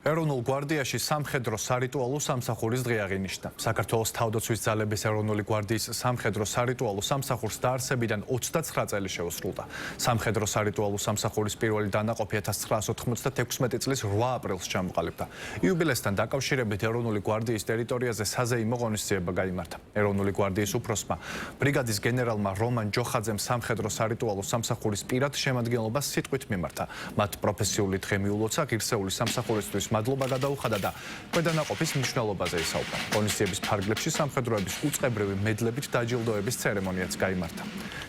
ეროვნულ გვარდიაში სამხედრო სარიტუალო სამსახურის დღე აღინიშნა. საქართველოს თავდაცვის ძალების ეროვნული გვარდიის სამხედრო სარიტუალო სამსახურს დაარსებიდან 29 წელი შეუსრულდა. სამხედრო სარიტუალო სამსახურის პირველი დანაყოფი 1996 წლის 8 აპრილს ჩამოყალიბდა. იუბილესთან დაკავშირებით ეროვნული გვარდიის ტერიტორიაზე საზეიმო ღონისძიება გაიმართა. ეროვნული გვარდიის უფროსმა ბრიგადის გენერალმა რომან ჯოხაძემ სამხედრო სარიტუალო სამსახურის პირად შემადგენლობას სიტყვით მიმართა. მათ პროფესიული დღე მიულოცა ღირსეული სამსახურისთვის მადლობა გადაუხადა და ქვედანაყოფის მნიშვნელობაზე ისაუბრა. ღონისძიების ფარგლებში სამხედროების უწყებრივი მედლებით დაჯილდოების ცერემონიაც გაიმართა.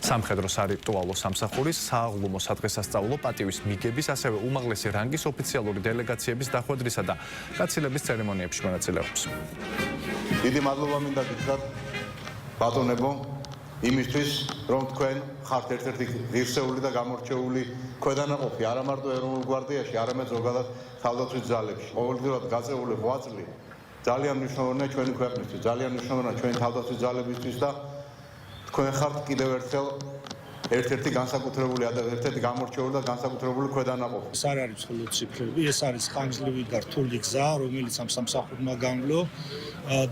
სამხედრო სარიტუალო სამსახურის სააღლუმო სადღესასწაულო პატივის მიგების, ასევე უმაღლესი რანგის ოფიციალური დელეგაციების დახვედრისა და გაცილების ცერემონიებში მონაწილეობს. დიდი მადლობა მინდა გითხრათ ბატონებო იმისთვის, რომ თქვენ ხართ ერთ-ერთი ღირსეული და გამორჩეული ქვედანაყოფი არა მარტო ეროვნულ გვარდიაში, არამედ ზოგადად თავდაცვის ძალებში. ყოველდღიურად გაწეული 8 წელი ძალიან მნიშვნელოვანია ჩვენი ქვეყნისთვის, ძალიან მნიშვნელოვანია ჩვენი თავდაცვის ძალებისთვის და თქვენ ხართ კიდევ ერთხელ ერთ-ერთი განსაკუთრებული ერთ-ერთი გამორჩეული და განსაკუთრებული ქვედანაყოფი. ეს არ არის მხოლოდ ციფრები, ეს არის ხანგრძლივი და რთული გზა, რომელიც ამ სამსახურმა გამლო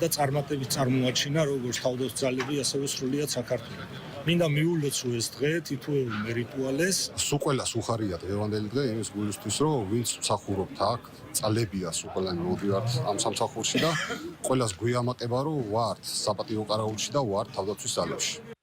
და წარმატებით წარმოაჩინა როგორც თავდაცვის ძალები, ასევე სრულიად საქართველოს. მინდა მიულოცო ეს დღე თითოეულ მერიტუალეს. სულ ყველას უხარია დღევანდელი დღე იმის გულისთვის, რომ ვინც მსახურობთ აქ, წალებია სულ ყველანი მოდივართ ამ სამსახურში და ყველას გვიამაყება, რომ ვართ საპატიო კარაულში და ვართ თავდაცვის ძალებში.